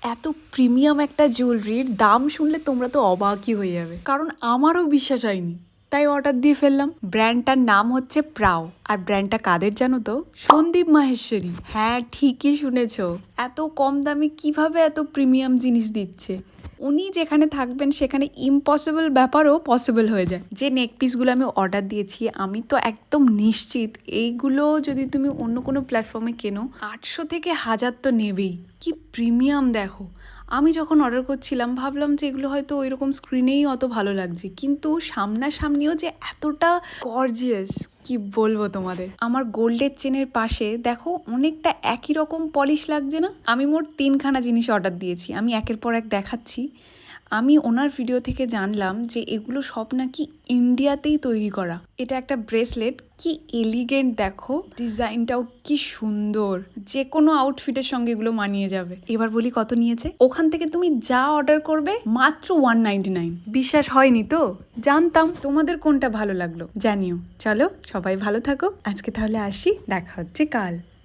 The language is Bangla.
এত প্রিমিয়াম একটা জুয়েলারির দাম শুনলে তোমরা তো অবাকই হয়ে যাবে, কারণ আমারও বিশ্বাস হয়নি, তাই অর্ডার দিয়ে ফেললাম। ব্র্যান্ডটার নাম হচ্ছে প্রাও, আর ব্র্যান্ডটা কাদের জানো তো? সন্দীপ মাহেশ্বরী। হ্যাঁ, ঠিকই শুনেছো। এত কম দামে কিভাবে এত প্রিমিয়াম জিনিস দিচ্ছে? উনি যেখানে থাকবেন সেখানে ইম্পসিবল ব্যাপারও পসিবল হয়ে যায়। যে নেক পিসগুলো আমি অর্ডার দিয়েছি, আমি তো একদম নিশ্চিত এইগুলো যদি তুমি অন্য কোনো প্ল্যাটফর্মে কেনো 800 থেকে 1000 তো নেবেই। কি প্রিমিয়াম দেখো। আমি যখন অর্ডার করছিলাম ভাবলাম যে এগুলো হয়তো ওই রকম স্ক্রিনেই অত ভালো লাগছে, কিন্তু সামনাসামনিও যে এতটা গর্জিয়াস, কি বলবো তোমাদের। আমার গোল্ডের চেনের পাশে দেখো অনেকটা একই রকম পলিশ লাগছে না? আমি মোট 3খানা জিনিস অর্ডার দিয়েছি, আমি একের পর এক দেখাচ্ছি। আমি ওনার ভিডিও থেকে জানলাম যে এগুলো সব নাকি ইন্ডিয়াতেই তৈরি করা। এটা একটা ব্রেসলেট, কি এলিগেন্ট দেখো, ডিজাইনটাও কি সুন্দর, যে কোনো আউটফিটের সঙ্গে এগুলো মানিয়ে যাবে। এবার বলি কত নিয়েছে। ওখান থেকে তুমি যা অর্ডার করবে মাত্র 199। বিশ্বাস হয়নি তো? জানতাম। তোমাদের কোনটা ভালো লাগলো জানিও। চলো সবাই ভালো থাকো, আজকে তাহলে আসি, দেখা হচ্ছে কাল।